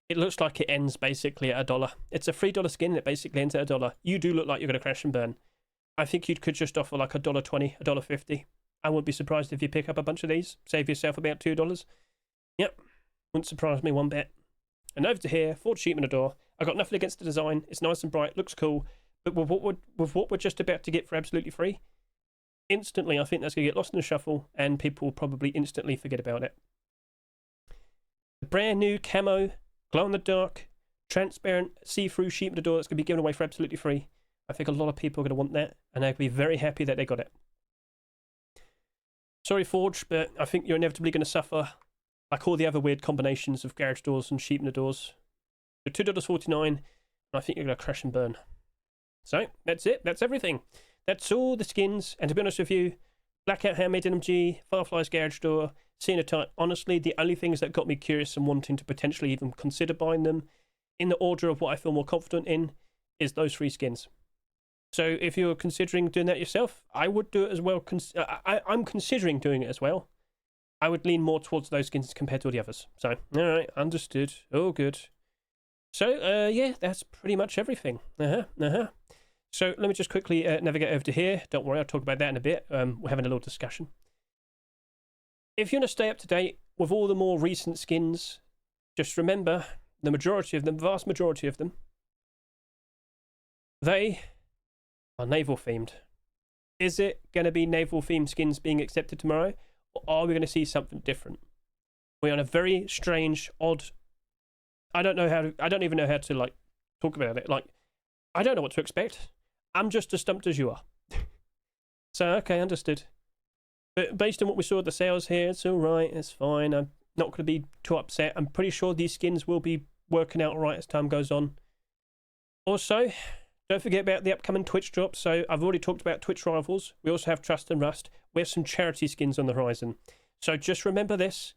[SPEAKER 1] It looks like it ends basically at $1. It's a $3 skin that basically ends at $1. You do look like you're going to crash and burn. I think you could just offer like $1.20, $1.50. I wouldn't be surprised if you pick up a bunch of these. Save yourself about $2. Yep. Wouldn't surprise me one bit. And over to here, Ford Sheep in the door. I got nothing against the design. It's nice and bright, looks cool. But with what we're just about to get for absolutely free, instantly I think that's going to get lost in the shuffle and people will probably instantly forget about it. The brand new camo, glow-in-the-dark, transparent, see-through sheep in the door that's going to be given away for absolutely free. I think a lot of people are going to want that and they're going to be very happy that they got it. Sorry Forge, but I think you're inevitably going to suffer like all the other weird combinations of garage doors and sheep in the doors. So $2.49. I think you're going to crash and burn. So that's it. That's everything. That's all the skins. And to be honest with you, Blackout HMLMG, Fireflies Garage Door, Sinotype. Honestly, the only things that got me curious and wanting to potentially even consider buying them in the order of what I feel more confident in is those 3 skins. So if you're considering doing that yourself, I would do it as well. I'm considering doing it as well. I would lean more towards those skins compared to all the others. So, all right, understood. Oh, good. So, yeah, that's pretty much everything. So let me just quickly navigate over to here. Don't worry, I'll talk about that in a bit. We're having a little discussion. If you want to stay up to date with all the more recent skins, just remember the majority of them, vast majority of them, they are naval themed. Is it going to be naval themed skins being accepted tomorrow, or are we going to see something different? We're on a very strange, odd. I don't even know how to like talk about it. Like, I don't know what to expect. I'm just as stumped as you are. So okay, understood. But based on what we saw at the sales here, it's all right. It's fine. I'm not going to be too upset. I'm pretty sure these skins will be working out all right as time goes on. Also, don't forget about the upcoming Twitch drops. So I've already talked about Twitch Rivals. We also have Trust and Rust. We have some charity skins on the horizon. So just remember this.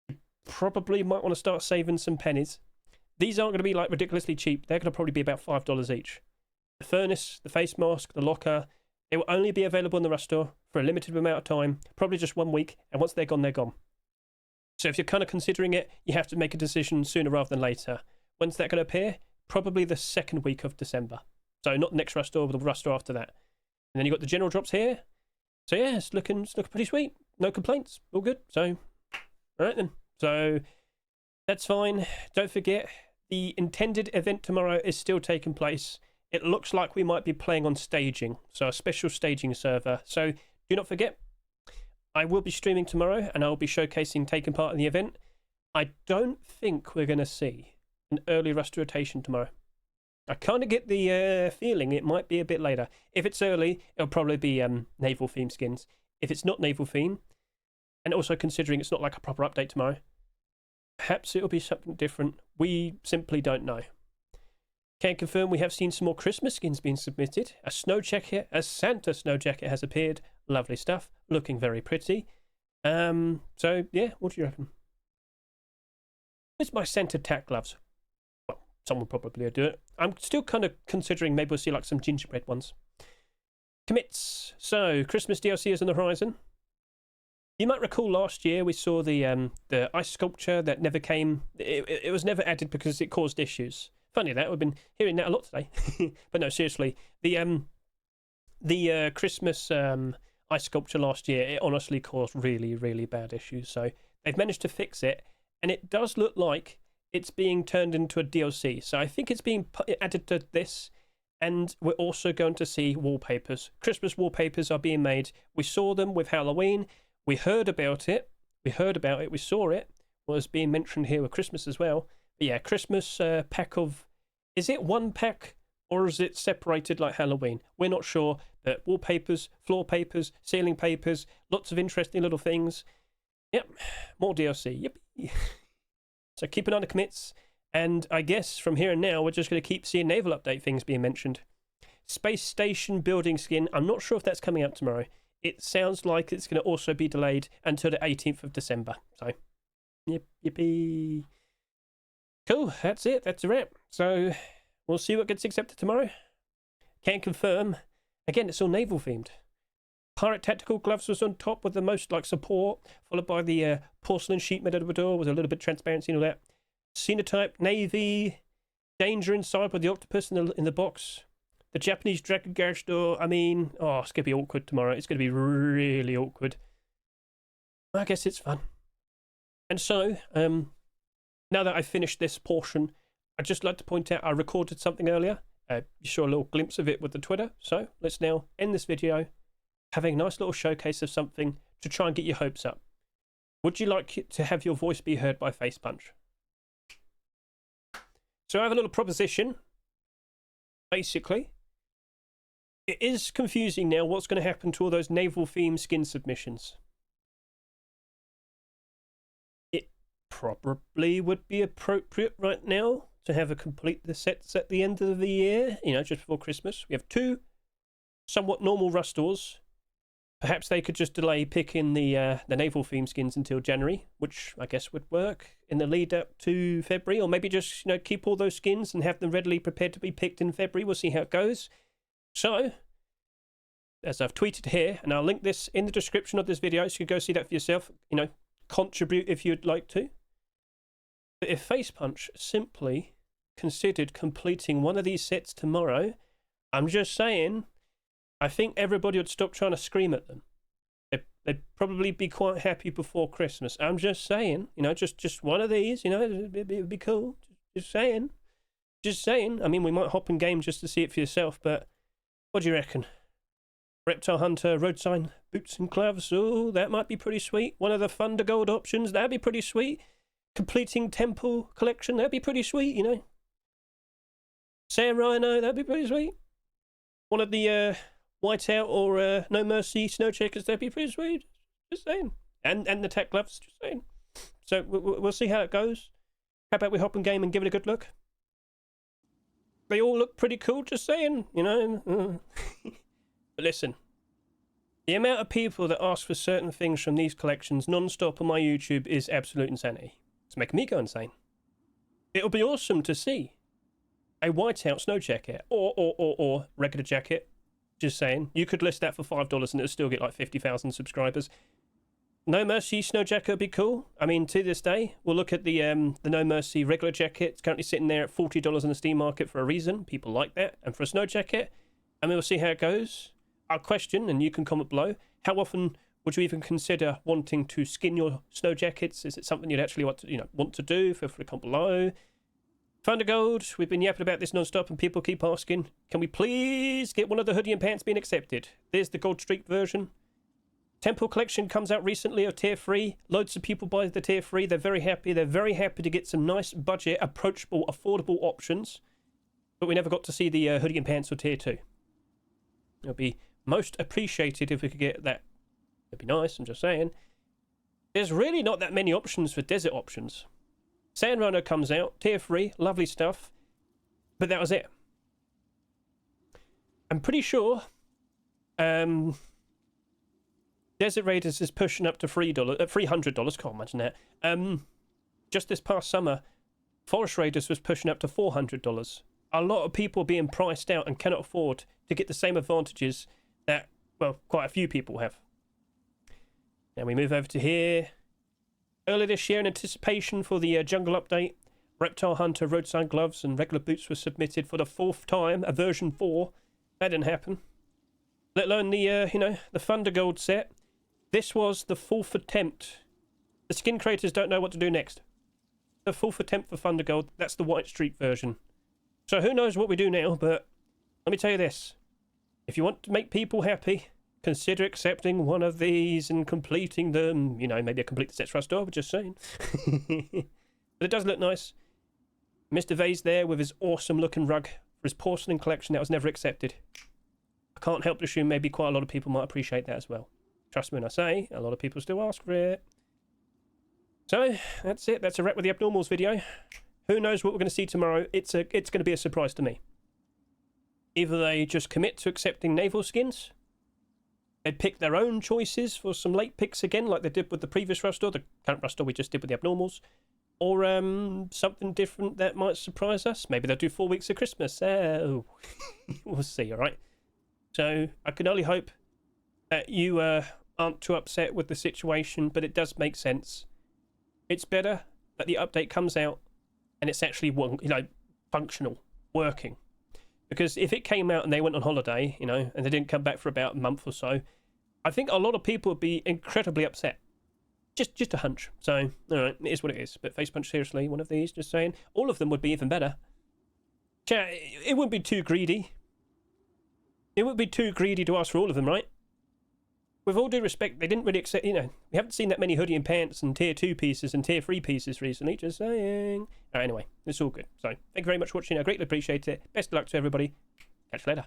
[SPEAKER 1] You probably might want to start saving some pennies. These aren't going to be like ridiculously cheap. They're going to probably be about $5 each. The furnace, the face mask, the locker, it will only be available in the Rust store for a limited amount of time, probably just 1 week, and once they're gone, they're gone. So if you're kind of considering it, you have to make a decision sooner rather than later. When's that going to appear? Probably the 2nd week of December. So not the next Rust store, but the Rust store after that. And then you've got the general drops here. So yeah, it's looking pretty sweet. No complaints. All good. So, all right then. So that's fine. Don't forget, the intended event tomorrow is still taking place. It looks like we might be playing on staging, so a special staging server. So do not forget, I will be streaming tomorrow and I'll be showcasing taking part in the event. I don't think we're going to see an early Rust rotation tomorrow. I kind of get the feeling it might be a bit later. If it's early, it'll probably be naval theme skins. If it's not naval theme, and also considering it's not like a proper update tomorrow, perhaps it'll be something different. We simply don't know. Can confirm we have seen some more Christmas skins being submitted. A snow jacket, a Santa snow jacket has appeared. Lovely stuff. Looking very pretty. So, yeah, what do you reckon? Where's my scented tack gloves? Well, someone probably will do it. I'm still kind of considering maybe we'll see like some gingerbread ones. Commits. So, Christmas DLC is on the horizon. You might recall last year we saw the ice sculpture that never came. It was never added because it caused issues. Funny that, we've been hearing that a lot today. But no, seriously, the Christmas ice sculpture last year, it honestly caused really, really bad issues. So they've managed to fix it, and it does look like it's being turned into a DLC. So I think it's being added to this, and we're also going to see wallpapers. Christmas wallpapers are being made. We saw them with Halloween. We heard about it. We saw it. Was being mentioned here with Christmas as well. But yeah, Christmas pack of... Is it one pack or is it separated like Halloween? We're not sure. But wallpapers, floor papers, ceiling papers, lots of interesting little things. Yep, more DLC. Yep. So keep an eye on the commits. And I guess from here and now, we're just going to keep seeing naval update things being mentioned. Space station building skin. I'm not sure if that's coming up tomorrow. It sounds like it's going to also be delayed until the 18th of December. So, yippee. Cool, that's it. That's a wrap. So, we'll see what gets accepted tomorrow. Can't confirm. Again, it's all naval themed. Pirate tactical gloves was on top with the most like support, followed by the porcelain sheet made out of a door with a little bit of transparency and all that. Sinotype navy, danger inside with the octopus in the box. The Japanese dragon garage door. I mean, oh, it's gonna be awkward tomorrow. It's gonna be really awkward. I guess it's fun. And so, now that I've finished this portion, I'd just like to point out I recorded something earlier. You saw a little glimpse of it with the Twitter. So let's now end this video having a nice little showcase of something to try and get your hopes up. Would you like to have your voice be heard by Face Punch? So I have a little proposition. Basically, it is confusing now what's going to happen to all those naval theme skin submissions. It probably would be appropriate right now to have a complete the sets at the end of the year, you know, just before Christmas. We have 2 somewhat normal rustors. Perhaps they could just delay picking the naval theme skins until January, which I guess would work in the lead up to February, or maybe just, you know, keep all those skins and have them readily prepared to be picked in February. We'll see how it goes. So, as I've tweeted here, and I'll link this in the description of this video, so you can go see that for yourself, you know, contribute if you'd like to. But if Facepunch simply considered completing one of these sets tomorrow, I'm just saying, I think everybody would stop trying to scream at them. They'd probably be quite happy before Christmas. I'm just saying, you know, just one of these, you know, it'd be cool. Just saying. Just saying. I mean, we might hop in game just to see it for yourself, but what do you reckon? Reptile Hunter, road sign, boots and gloves. Oh, that might be pretty sweet. One of the Thunder Gold options, that'd be pretty sweet. Completing Temple collection, that'd be pretty sweet, you know. Sand Rhino, that'd be pretty sweet. One of the Whiteout or No Mercy Snow Checkers, that'd be pretty sweet. Just saying. And the tech gloves, just saying. So we'll see how it goes. How about we hop in game and give it a good look? They all look pretty cool, just saying, you know. But listen, the amount of people that ask for certain things from these collections non-stop on my YouTube is absolute insanity. It's making me go insane. It'll be awesome to see a whiteout snow jacket or regular jacket. Just saying. You could list that for $5 and it'll still get like 50,000 subscribers. No Mercy snow jacket would be cool. I mean, to this day, we'll look at the No Mercy regular jacket. It's currently sitting there at $40 in the Steam market for a reason. People like that. And for a snow jacket, I mean, we'll see how it goes. Our question, and you can comment below, how often would you even consider wanting to skin your snow jackets? Is it something you'd actually want to do? Feel free to comment below. Thunder Gold, we've been yapping about this non-stop and people keep asking, can we please get one of the hoodie and pants being accepted? There's the Gold Streak version. Temple collection comes out recently of tier 3. Loads of people buy the tier 3. They're very happy. They're very happy to get some nice budget, approachable, affordable options. But we never got to see the hoodie and pants for tier 2. It'll be most appreciated if we could get that. It'd be nice, I'm just saying. There's really not that many options for desert options. Sand Rhino comes out, tier 3, lovely stuff. But that was it. I'm pretty sure Desert Raiders is pushing up to $300. Can't imagine that. Just this past summer, Forest Raiders was pushing up to $400. A lot of people are being priced out and cannot afford to get the same advantages that, well, quite a few people have. Now we move over to here. Earlier this year, in anticipation for the jungle update, Reptile Hunter roadside gloves and regular boots were submitted for the 4th time, a version 4. That didn't happen. Let alone the, the Thunder Gold set. This was the 4th attempt. The skin creators don't know what to do next. The 4th attempt for Thunder Gold. That's the White Streak version. So who knows what we do now, but let me tell you this. If you want to make people happy, consider accepting one of these and completing them. You know, maybe a complete sets for our store, but just saying. But it does look nice. Mr. Vase there with his awesome looking rug for his porcelain collection that was never accepted. I can't help but assume maybe quite a lot of people might appreciate that as well. Trust me when I say, a lot of people still ask for it. So, that's it. That's a wrap with the Abnormals video. Who knows what we're going to see tomorrow? It's going to be a surprise to me. Either they just commit to accepting naval skins, they pick their own choices for some late picks again, like they did with the previous Rustor, the current Rustor we just did with the Abnormals, or something different that might surprise us. Maybe they'll do 4 weeks of Christmas. Oh, we'll see, alright? So, I can only hope that you aren't too upset with the situation, but it does make sense. It's better that the update comes out and it's actually, functional, working. Because if it came out and they went on holiday, and they didn't come back for about a month or so, I think a lot of people would be incredibly upset. Just a hunch. So, alright, it is what it is. But Facepunch, seriously, one of these, just saying. All of them would be even better. Chat, it wouldn't be too greedy. It wouldn't be too greedy to ask for all of them, right? With all due respect, they didn't really accept, we haven't seen that many hoodie and pants and tier 2 pieces and tier 3 pieces recently, just saying. Anyway, it's all good. So, thank you very much for watching. I greatly appreciate it. Best of luck to everybody. Catch you later.